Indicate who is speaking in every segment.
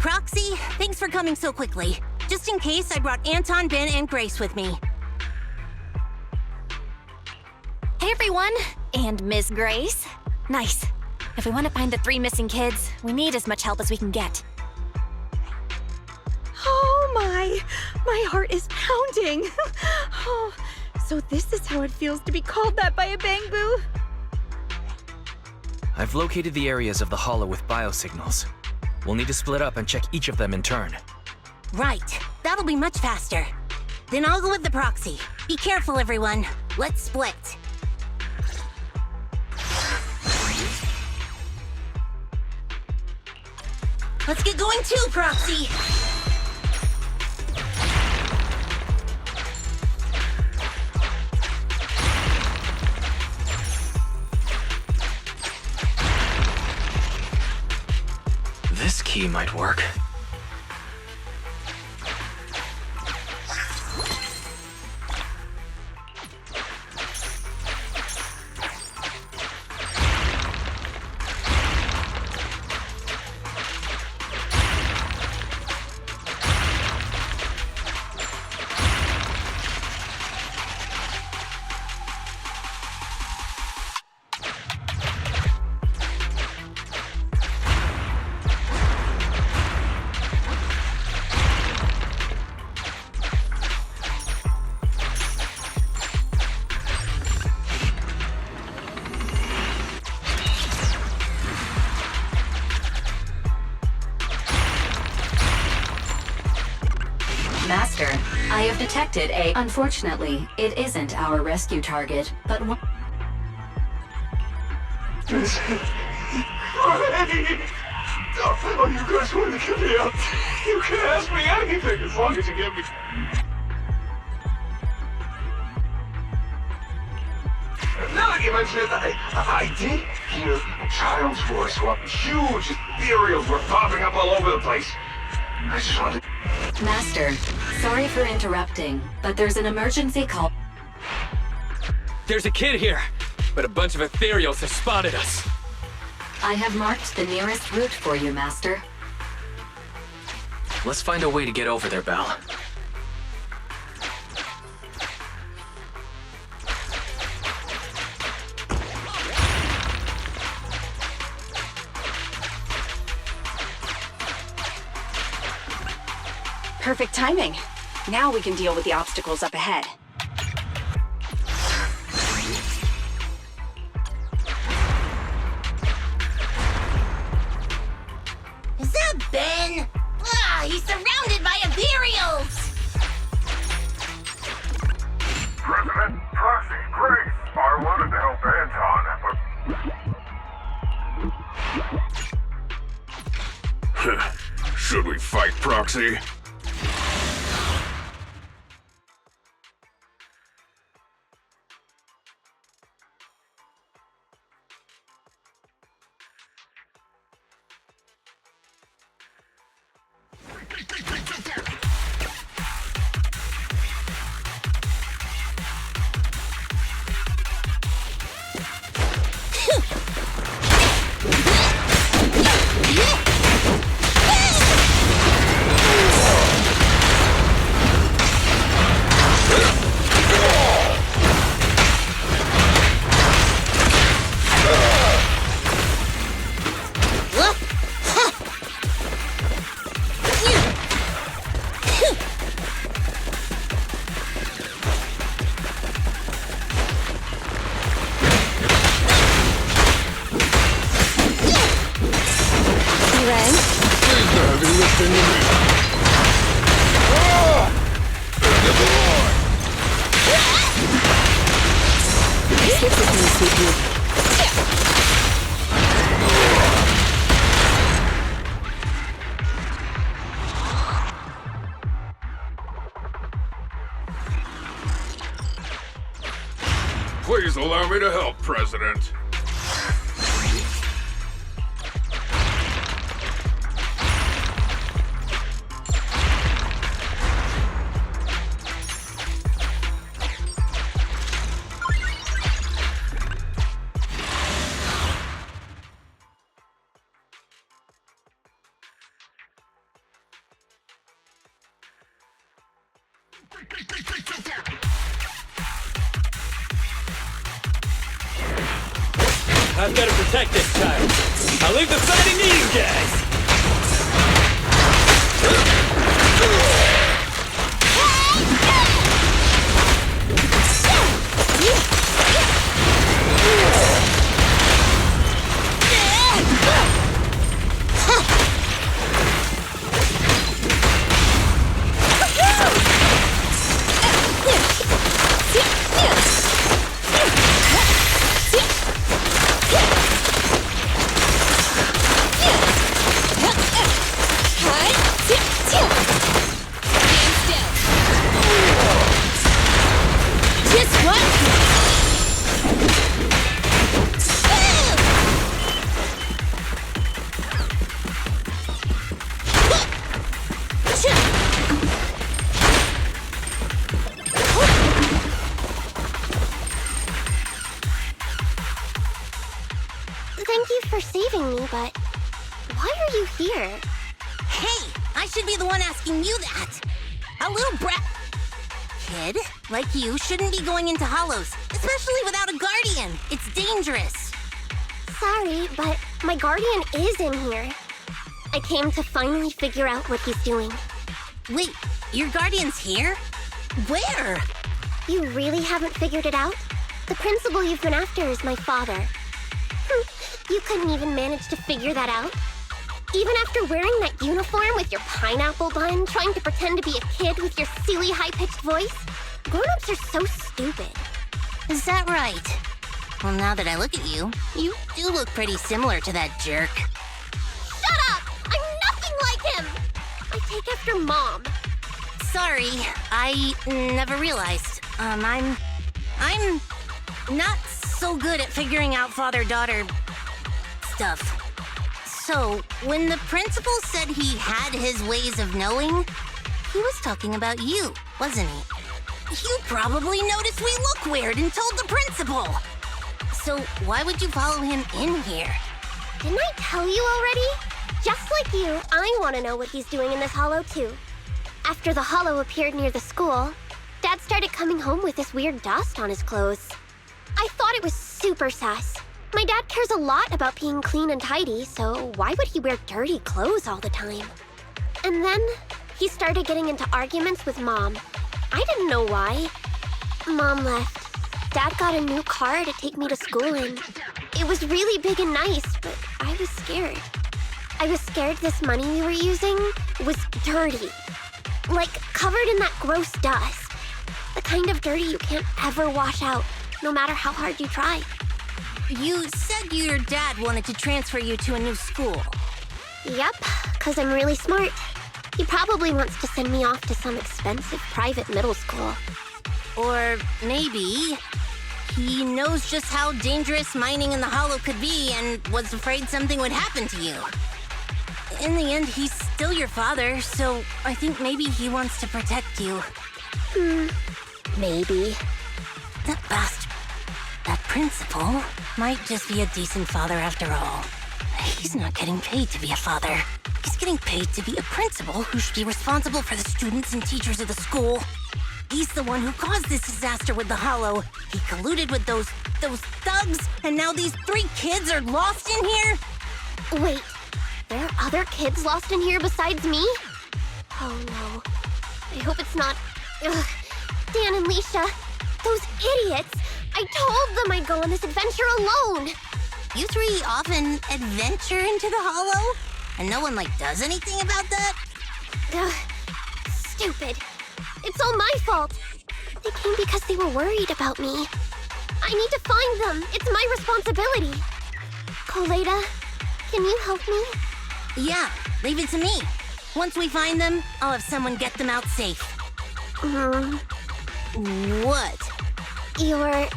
Speaker 1: Proxy, thanks for coming so quickly. Just in case, I brought Anton, Ben, and Grace with me.
Speaker 2: Hey everyone, and Miss Grace. Nice. If we want to find the 3 missing kids, we need as much help as we can get.
Speaker 3: Oh my heart is pounding. Oh, so this is how it feels to be called that by a bangbu.
Speaker 4: I've located the areas of the hollow with biosignals. We'll need to split up and check each of them in turn.
Speaker 1: Right, that'll be much faster. Then I'll go with the proxy. Be careful, everyone. Let's split. Let's get going too, Proxy!
Speaker 4: This key might work.
Speaker 5: Master, I have detected a... Unfortunately, it isn't our rescue target, but one...
Speaker 6: Oh, you guys want to get me out? You can ask me anything as long as you give me... Now that you mention it, I did hear a child's voice while huge ethereals were popping up all over the place. I just wanted...
Speaker 5: Master, sorry for interrupting, but there's an emergency call.
Speaker 7: There's a kid here, but a bunch of ethereals have spotted us.
Speaker 5: I have marked the nearest route for you, Master.
Speaker 4: Let's find a way to get over there, Belle.
Speaker 3: Perfect timing. Now we can deal with the obstacles up ahead.
Speaker 1: Is that Ben? Ah, he's surrounded by ethereals!
Speaker 6: President, Proxy, Grace, I wanted to help Anton, but... Should we fight, Proxy? Please allow me to help, President.
Speaker 7: I've got to protect this child. I'll leave the fighting to you guys.
Speaker 8: Thank you for saving me, but why are you here?
Speaker 1: Hey, I should be the one asking you that. A little brat kid like you shouldn't be going into hollows, especially without a guardian. It's dangerous.
Speaker 8: Sorry, but my guardian is in here. I came to finally figure out what he's doing.
Speaker 1: Wait, your guardian's here? Where?
Speaker 8: You really haven't figured it out? The principal you've been after is my father. You couldn't even manage to figure that out? Even after wearing that uniform with your pineapple bun, trying to pretend to be a kid with your silly high-pitched voice? Grown-ups are so stupid.
Speaker 1: Is that right? Well, now that I look at you, you do look pretty similar to that jerk.
Speaker 8: Shut up! I'm nothing like him! I take after Mom.
Speaker 1: Sorry, I never realized. I'm not so good at figuring out father-daughter stuff. So, when the principal said he had his ways of knowing, he was talking about you, wasn't he? You probably noticed we look weird and told the principal. So, why would you follow him in here?
Speaker 8: Didn't I tell you already? Just like you, I want to know what he's doing in this hollow, too. After the hollow appeared near the school, Dad started coming home with this weird dust on his clothes. I thought it was super sus. My dad cares a lot about being clean and tidy, so why would he wear dirty clothes all the time? And then he started getting into arguments with Mom. I didn't know why. Mom left. Dad got a new car to take me to school in. It was really big and nice, but I was scared. I was scared this money we were using was dirty. Like, covered in that gross dust. The kind of dirty you can't ever wash out, no matter how hard you try.
Speaker 1: You said your dad wanted to transfer you to a new school.
Speaker 8: Yep, 'cause I'm really smart. He probably wants to send me off to some expensive private middle school.
Speaker 1: Or maybe he knows just how dangerous mining in the hollow could be and was afraid something would happen to you. In the end, he's still your father, so I think maybe he wants to protect you.
Speaker 8: Maybe.
Speaker 1: That bastard. That principal might just be a decent father after all. He's not getting paid to be a father. He's getting paid to be a principal who should be responsible for the students and teachers of the school. He's the one who caused this disaster with the hollow. He colluded with those thugs, and now these 3 kids are lost in here?
Speaker 8: Wait, there are other kids lost in here besides me? Oh no. I hope it's not... Ugh. Dan and Leisha, those idiots! I told them I'd go on this adventure alone!
Speaker 1: You 3 often adventure into the hollow? And no one, does anything about that?
Speaker 8: Ugh. Stupid. It's all my fault. They came because they were worried about me. I need to find them. It's my responsibility. Koляda, can you help me?
Speaker 1: Yeah, leave it to me. Once we find them, I'll have someone get them out safe. What?
Speaker 8: You're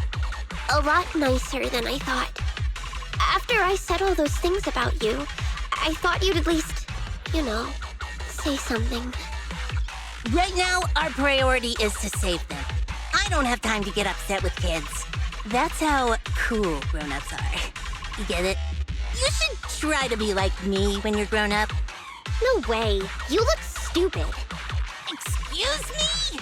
Speaker 8: a lot nicer than I thought. After I said all those things about you, I thought you'd at least, say something.
Speaker 1: Right now, our priority is to save them. I don't have time to get upset with kids. That's how cool grown-ups are. You get it? You should try to be like me when you're grown up.
Speaker 8: No way. You look stupid.
Speaker 1: Excuse me?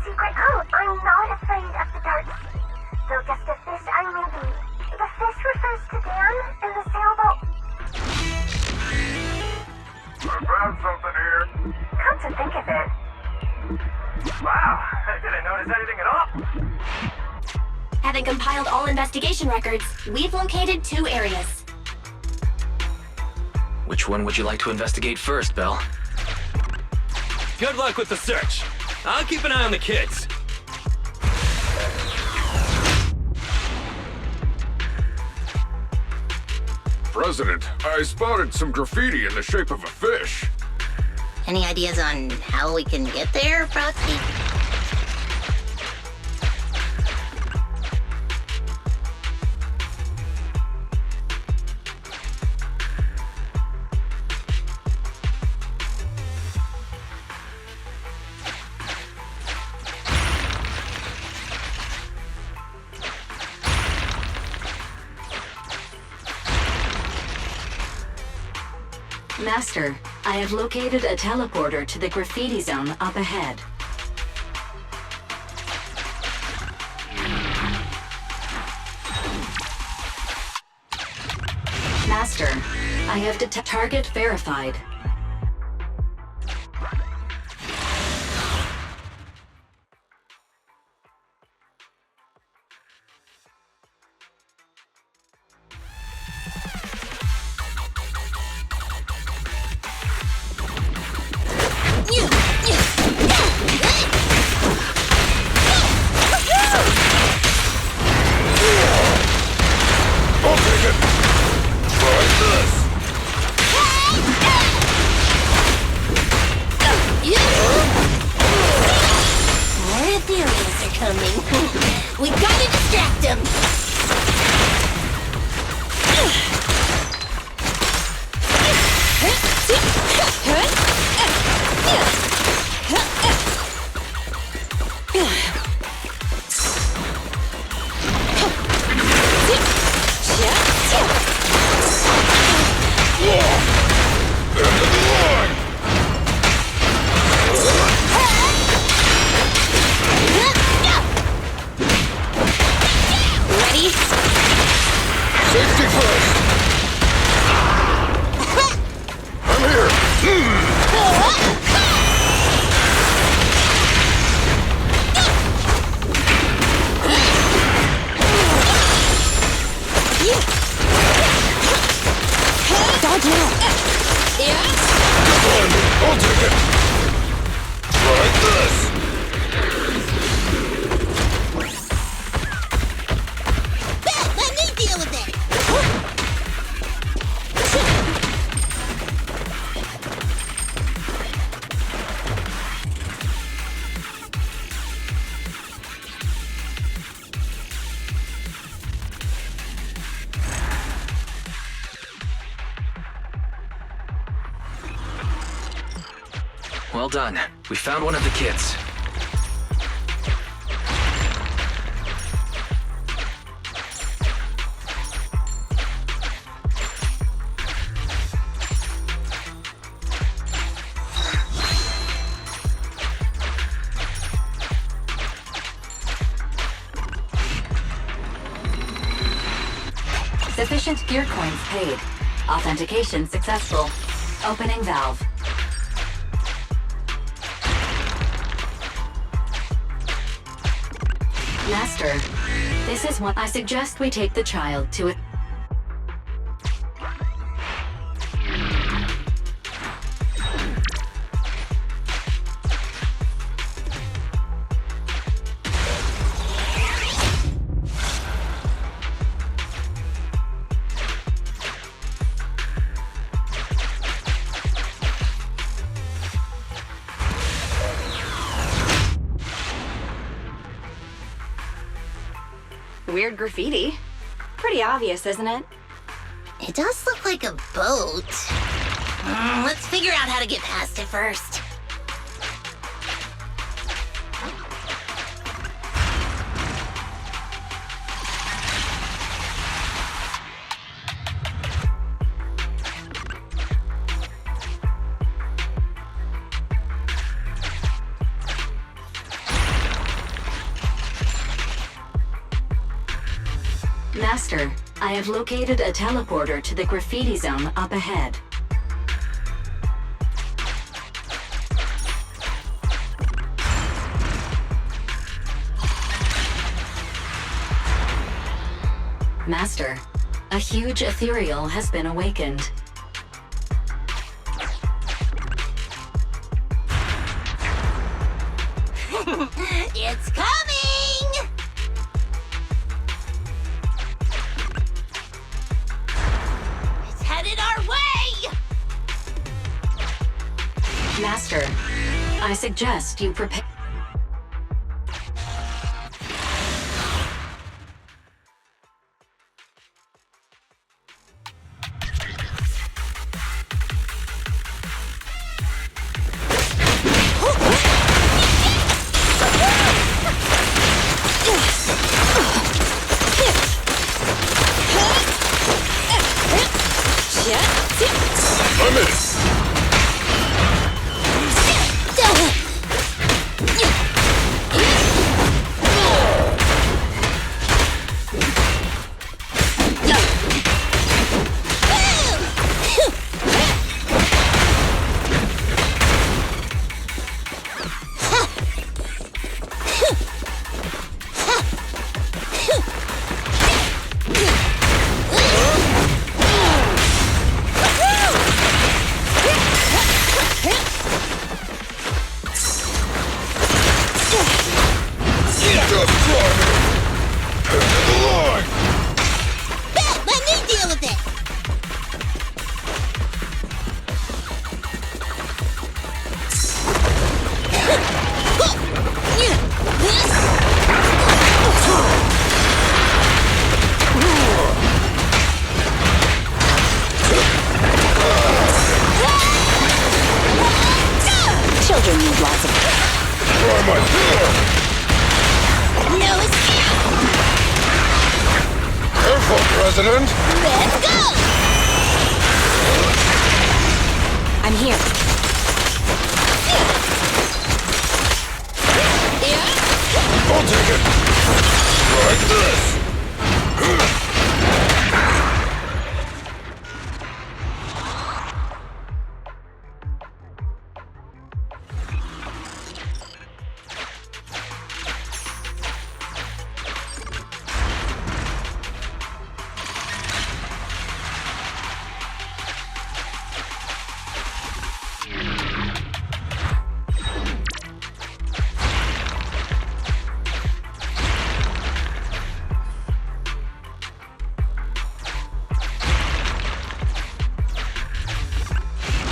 Speaker 8: secret code. I'm not afraid of the dark sea. Though just a fish I may be. The fish refers to Dan and the sailboat.
Speaker 6: I found something here.
Speaker 8: Come to think of it.
Speaker 6: Wow, I didn't notice anything at all.
Speaker 2: Having compiled all investigation records, we've located 2 areas.
Speaker 4: Which one would you like to investigate first, Belle?
Speaker 7: Good luck with the search. I'll keep an eye on the kids.
Speaker 6: President, I spotted some graffiti in the shape of a fish.
Speaker 1: Any ideas on how we can get there, Frosty?
Speaker 5: Master, I have located a teleporter to the graffiti zone up ahead. Master, I have target verified.
Speaker 6: I'll take it. Try this.
Speaker 1: More ethereals are coming. We gotta distract them.
Speaker 6: End of the line.
Speaker 1: Ready?
Speaker 6: Safety first. I'm here.
Speaker 1: Dodge now.
Speaker 6: Good one. I'll take it. Try this.
Speaker 1: Let me deal with it.
Speaker 4: Well done. We found one of the kids.
Speaker 5: Sufficient gear coins paid. Authentication successful. Opening valve. Master, this is what I suggest we take the child to it.
Speaker 3: Weird graffiti. Pretty obvious, isn't it?
Speaker 1: It does look like a boat. Let's figure out how to get past it first.
Speaker 5: Master, I have located a teleporter to the graffiti zone up ahead. Master, a huge ethereal has been awakened.
Speaker 1: It's coming! It's headed our way!
Speaker 5: Master, I suggest you prepare.
Speaker 9: President?
Speaker 1: Let's go!
Speaker 2: I'm here.
Speaker 9: I'll take it. Like this.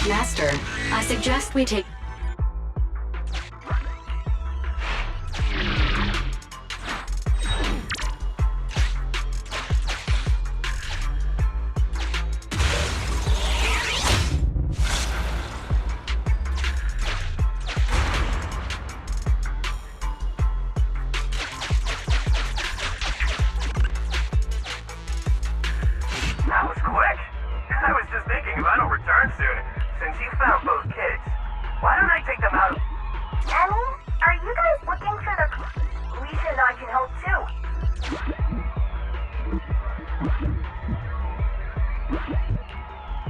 Speaker 5: Master, I suggest we take...
Speaker 6: That was quick. I was just thinking if I don't return soon, since you found both kids, why don't I take them out?
Speaker 8: Annie, are you guys looking for the...
Speaker 6: Alicia and I can help too.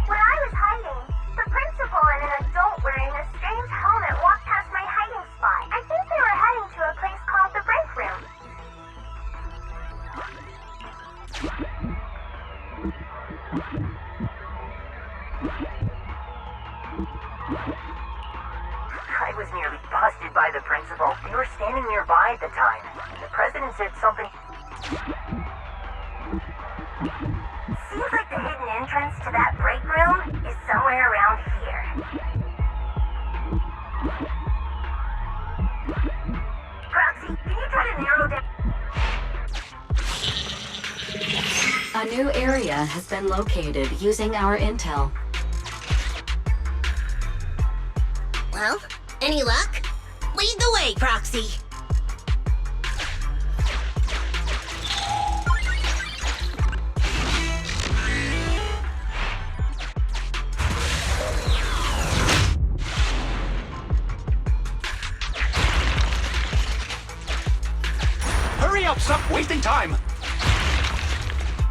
Speaker 8: When I was hiding, the principal and an adult wearing a strange helmet walked past my hiding spot. I think they were heading to a place called the break room.
Speaker 6: I was nearly busted by the principal. We were standing nearby at the time. The president said something...
Speaker 8: Seems like the hidden entrance to that break room is somewhere around here. Proxy, can you try to narrow down...
Speaker 5: A new area has been located using our intel.
Speaker 1: Well, any luck? Lead the way, Proxy.
Speaker 7: Hurry up, stop wasting time!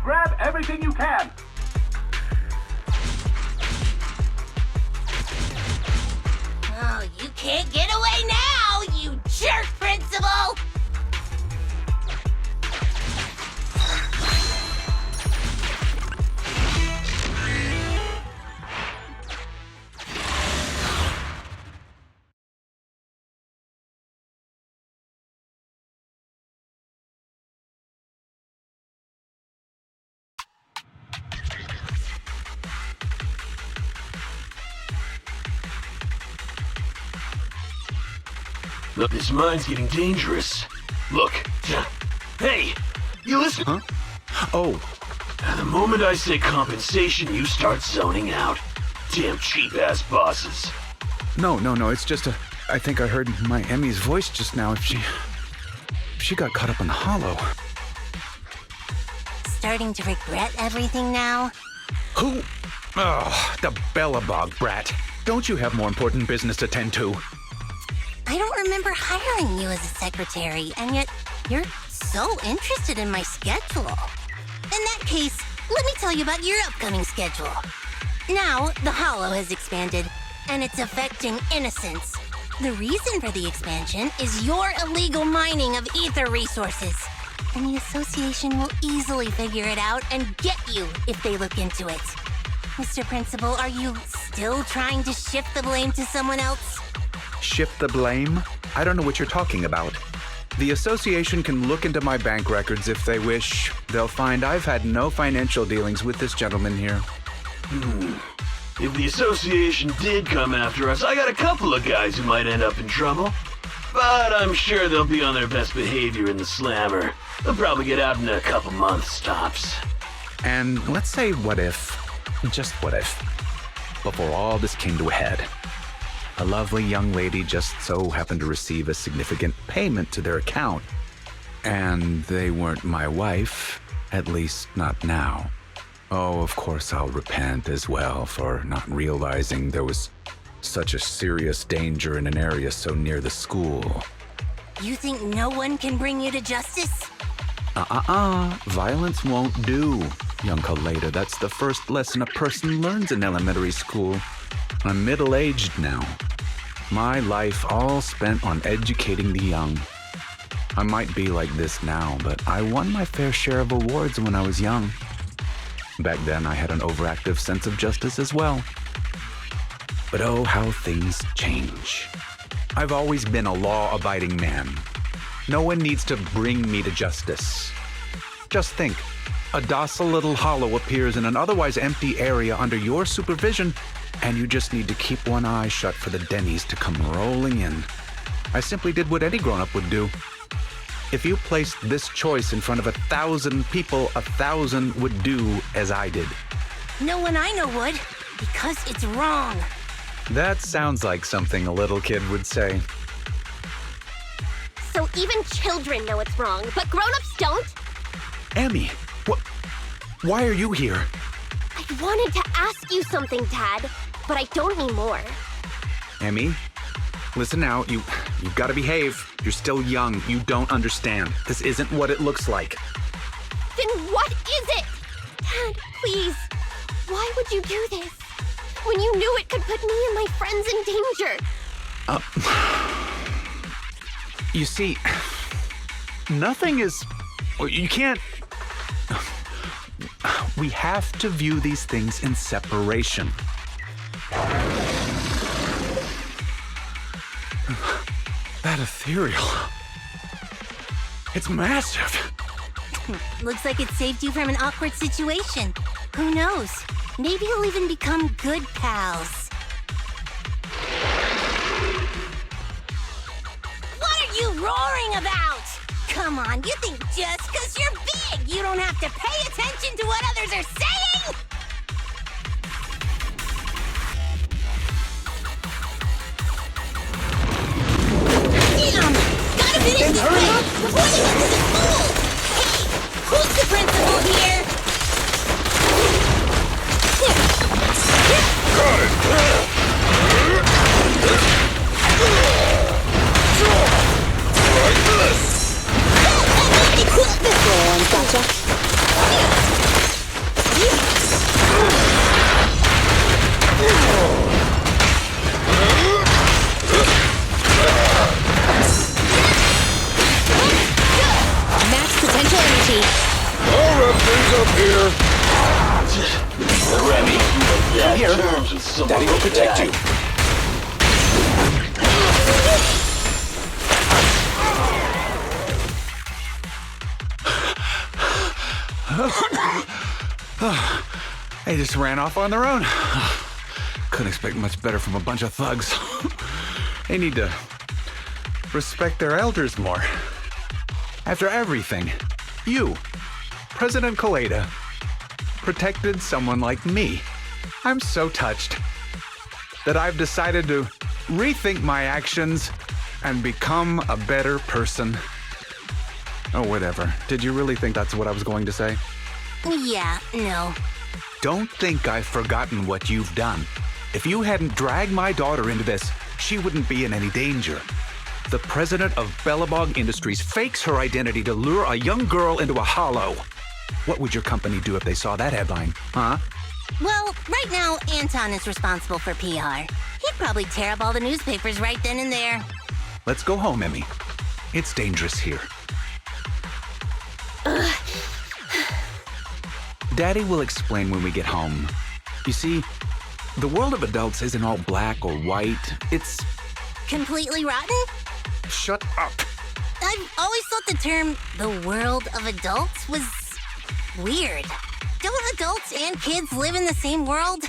Speaker 6: Grab everything you can.
Speaker 1: Oh, you can't get away now, you jerk, Principal!
Speaker 9: Look, this mine's getting dangerous. Look. Hey, you listen?
Speaker 10: Huh? Oh.
Speaker 9: The moment I say compensation, you start zoning out. Damn cheap-ass bosses.
Speaker 10: No, it's just I think I heard my Emmy's voice just now. If she got caught up in the hollow.
Speaker 1: Starting to regret everything now?
Speaker 10: Who? Oh, the Bellabog brat. Don't you have more important business to tend to?
Speaker 1: I don't remember hiring you as a secretary, and yet you're so interested in my schedule. In that case, let me tell you about your upcoming schedule. Now, the Hollow has expanded, and it's affecting innocents. The reason for the expansion is your illegal mining of ether resources. And the Association will easily figure it out and get you if they look into it. Mr. Principal, are you still trying to shift the blame to someone else?
Speaker 10: Shift the blame? I don't know what you're talking about. The Association can look into my bank records if they wish. They'll find I've had no financial dealings with this gentleman here.
Speaker 9: If the Association did come after us, I got a couple of guys who might end up in trouble. But I'm sure they'll be on their best behavior in the slammer. They'll probably get out in a couple months, tops.
Speaker 10: And let's say what if, just what if, before all this came to a head, a lovely young lady just so happened to receive a significant payment to their account. And they weren't my wife, at least not now. Oh, of course I'll repent as well for not realizing there was such a serious danger in an area so near the school.
Speaker 1: You think no one can bring you to justice?
Speaker 10: Violence won't do, young Coляda. That's the first lesson a person learns in elementary school. I'm middle-aged now. My life all spent on educating the young. I might be like this now, but I won my fair share of awards when I was young. Back then, I had an overactive sense of justice as well. But oh, how things change. I've always been a law-abiding man. No one needs to bring me to justice. Just think, a docile little hollow appears in an otherwise empty area under your supervision, and you just need to keep one eye shut for the Denny's to come rolling in. I simply did what any grown-up would do. If you placed this choice in front of 1,000 people, 1,000 would do as I did.
Speaker 1: No one I know would, because it's wrong.
Speaker 10: That sounds like something a little kid would say.
Speaker 8: So even children know it's wrong, but grown-ups don't?
Speaker 10: Emmy, why are you here?
Speaker 8: I wanted to ask you something, Dad, but I don't anymore.
Speaker 10: Emmy, listen now, you've got to behave. You're still young. You don't understand. This isn't what it looks like.
Speaker 8: Then what is it? Dad, please. Why would you do this? When you knew it could put me and my friends in danger.
Speaker 10: You see, nothing is... You can't... We have to view these things in separation. That ethereal... It's massive.
Speaker 1: Looks like it saved you from an awkward situation. Who knows? Maybe you'll even become good pals. What are you roaring about? Come on, you think just because you're big, you don't have to pay attention to what others are saying? Damn! Gotta finish this way before they get to the school! Hey, who's the principal here?
Speaker 9: Got it! Like this!
Speaker 1: Gotcha.
Speaker 2: Max potential energy.
Speaker 11: I'll wrap things up here.
Speaker 9: Remy,
Speaker 10: Here. Daddy will protect you. They just ran off on their own. Couldn't expect much better from a bunch of thugs. They need to respect their elders more. After everything, you, President Kolyada, protected someone like me. I'm so touched that I've decided to rethink my actions and become a better person. Oh, whatever. Did you really think that's what I was going to say?
Speaker 1: Yeah, no.
Speaker 10: Don't think I've forgotten what you've done. If you hadn't dragged my daughter into this, she wouldn't be in any danger. The president of Belobog Industries fakes her identity to lure a young girl into a hollow. What would your company do if they saw that headline, huh?
Speaker 1: Well, right now, Anton is responsible for PR. He'd probably tear up all the newspapers right then and there.
Speaker 10: Let's go home, Emmy. It's dangerous here. Daddy will explain when we get home. You see, the world of adults isn't all black or white. It's...
Speaker 1: Completely rotten?
Speaker 10: Shut up.
Speaker 1: I've always thought the term the world of adults was weird. Don't adults and kids live in the same world?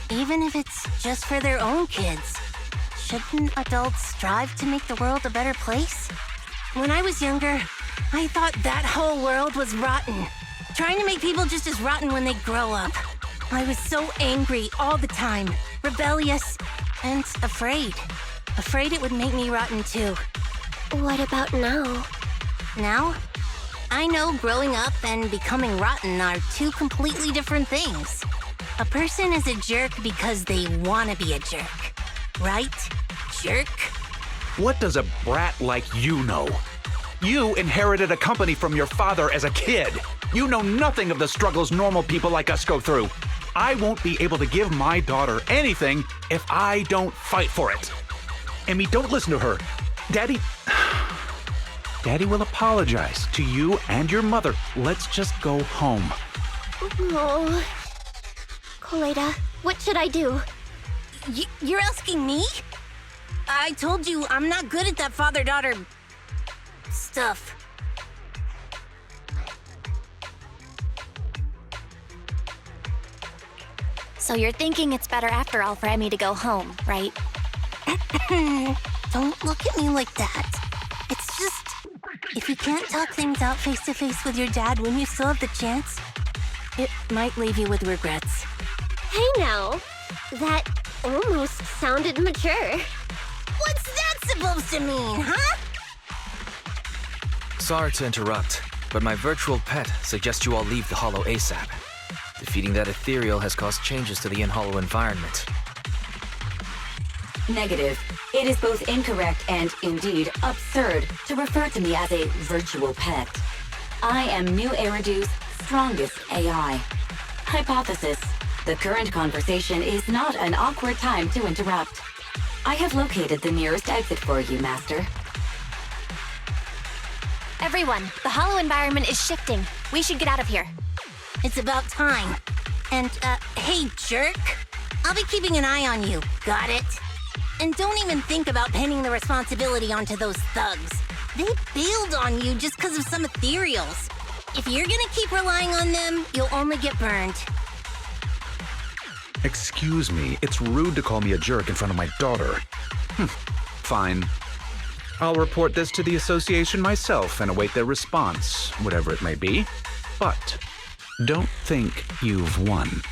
Speaker 1: Even if it's just for their own kids, shouldn't adults strive to make the world a better place? When I was younger, I thought that whole world was rotten. Trying to make people just as rotten when they grow up. I was so angry all the time, rebellious, and afraid. Afraid it would make me rotten too.
Speaker 8: What about now?
Speaker 1: Now? I know growing up and becoming rotten are two completely different things. A person is a jerk because they want to be a jerk. Right? Jerk?
Speaker 10: What does a brat like you know? You inherited a company from your father as a kid. You know nothing of the struggles normal people like us go through. I won't be able to give my daughter anything if I don't fight for it. Emmy, don't listen to her. Daddy will apologize to you and your mother. Let's just go home.
Speaker 8: Oh. Kolyada, what should I do?
Speaker 1: You're asking me? I told you I'm not good at that father-daughter stuff.
Speaker 2: So you're thinking it's better after all for Emmy to go home, right?
Speaker 1: Don't look at me like that. It's just, if you can't talk things out face to face with your dad when you still have the chance, it might leave you with regrets.
Speaker 8: Hey now, that almost sounded mature.
Speaker 1: What's that supposed to mean, huh?
Speaker 4: Sorry to interrupt, but my virtual pet suggests you all leave the Hollow ASAP. Defeating that ethereal has caused changes to the in-Hollow environment.
Speaker 5: Negative. It is both incorrect and, indeed, absurd to refer to me as a virtual pet. I am New Eridu's strongest AI. Hypothesis. The current conversation is not an awkward time to interrupt. I have located the nearest exit for you, Master.
Speaker 2: Everyone, the hollow environment is shifting. We should get out of here.
Speaker 1: It's about time. And, hey, jerk. I'll be keeping an eye on you. Got it? And don't even think about pinning the responsibility onto those thugs. They bailed on you just because of some ethereals. If you're gonna keep relying on them, you'll only get burned.
Speaker 10: Excuse me, it's rude to call me a jerk in front of my daughter. Fine. I'll report this to the association myself and await their response, whatever it may be. But don't think you've won.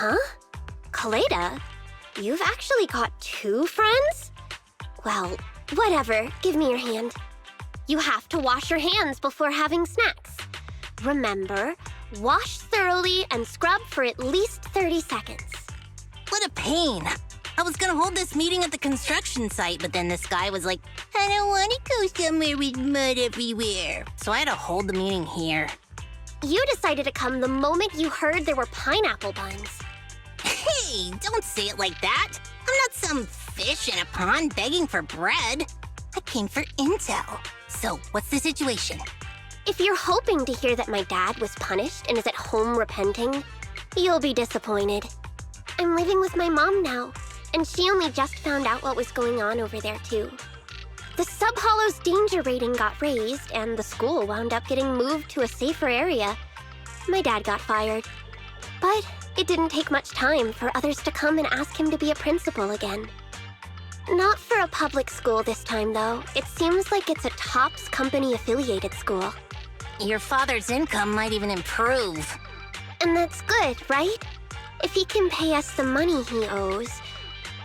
Speaker 8: Huh? Coляda? You've actually got 2 friends? Well, whatever. Give me your hand. You have to wash your hands before having snacks. Remember, wash thoroughly and scrub for at least 30 seconds.
Speaker 1: What a pain. I was gonna hold this meeting at the construction site, but then this guy was like, I don't want to go somewhere with mud everywhere. So I had to hold the meeting here.
Speaker 8: You decided to come the moment you heard there were pineapple buns.
Speaker 1: Hey, don't say it like that. I'm not some fish in a pond begging for bread. I came for intel. So, what's the situation?
Speaker 8: If you're hoping to hear that my dad was punished and is at home repenting, you'll be disappointed. I'm living with my mom now, and she only just found out what was going on over there too. The Sub-Hollow's danger rating got raised, and the school wound up getting moved to a safer area. My dad got fired. But it didn't take much time for others to come and ask him to be a principal again. Not for a public school this time, though. It seems like it's a TOPS company-affiliated school.
Speaker 1: Your father's income might even improve.
Speaker 8: And that's good, right? If he can pay us the money he owes,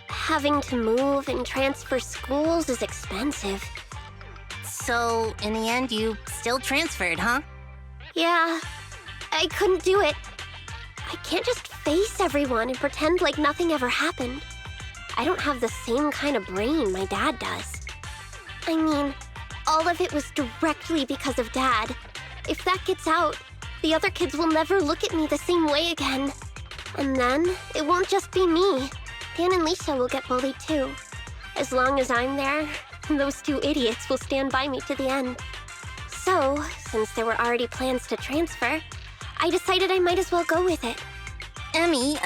Speaker 8: having to move and transfer schools is expensive.
Speaker 1: So, in the end, you still transferred, huh?
Speaker 8: Yeah, I couldn't do it. I can't just face everyone and pretend like nothing ever happened. I don't have the same kind of brain my dad does. I mean, all of it was directly because of Dad. If that gets out, the other kids will never look at me the same way again. And then, it won't just be me. Dan and Lisa will get bullied too. As long as I'm there, those 2 idiots will stand by me to the end. So, since there were already plans to transfer, I decided I might as well go with it.
Speaker 1: Emmy,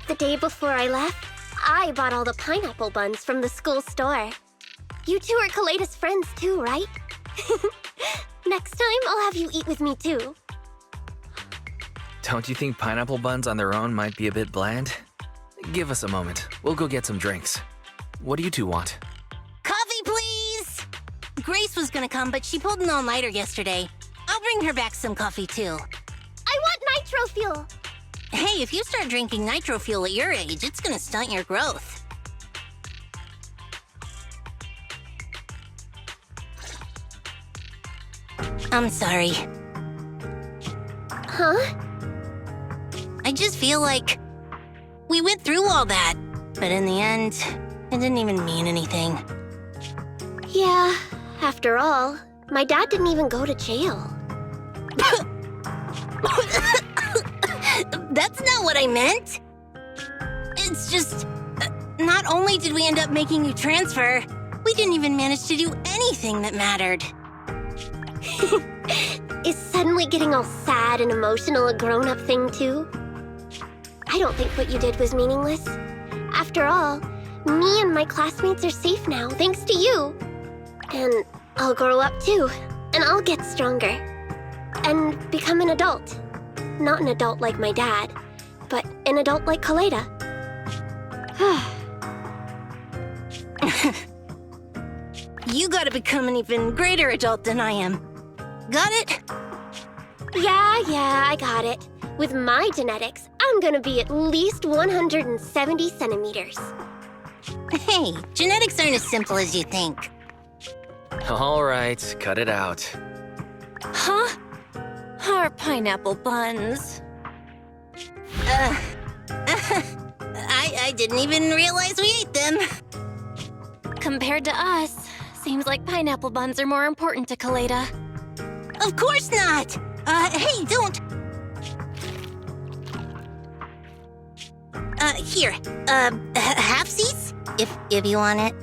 Speaker 8: The day before I left, I bought all the pineapple buns from the school store. You 2 are Coляda's friends too, right? Next time, I'll have you eat with me too.
Speaker 4: Don't you think pineapple buns on their own might be a bit bland? Give us a moment. We'll go get some drinks. What do you 2 want?
Speaker 1: coffee, please! Grace was gonna come, but she pulled an all-nighter yesterday. I'll bring her back some coffee, too.
Speaker 8: I want nitro fuel!
Speaker 1: Hey, if you start drinking nitro fuel at your age, it's gonna stunt your growth. I'm sorry.
Speaker 8: Huh?
Speaker 1: I just feel like we went through all that, but in the end, it didn't even mean anything.
Speaker 8: Yeah, after all, my dad didn't even go to jail.
Speaker 1: That's not what I meant. It's just, not only did we end up making you transfer, we didn't even manage to do anything that mattered.
Speaker 8: Is suddenly getting all sad and emotional a grown-up thing too? I don't think what you did was meaningless. After all, me and my classmates are safe now, thanks to you. And I'll grow up too, and I'll get stronger. And become an adult. Not an adult like my dad, but an adult like Coляda.
Speaker 1: You gotta become an even greater adult than I am. Got it?
Speaker 8: Yeah, I got it. With my genetics, I'm gonna be at least 170 centimeters.
Speaker 1: Hey, genetics aren't as simple as you think.
Speaker 4: All right, cut it out.
Speaker 2: Huh? Our pineapple buns.
Speaker 1: I didn't even realize we ate them.
Speaker 2: Compared to us, seems like pineapple buns are more important to Coляda.
Speaker 1: Of course not! Hey, don't! Here, halfsies? If you want it.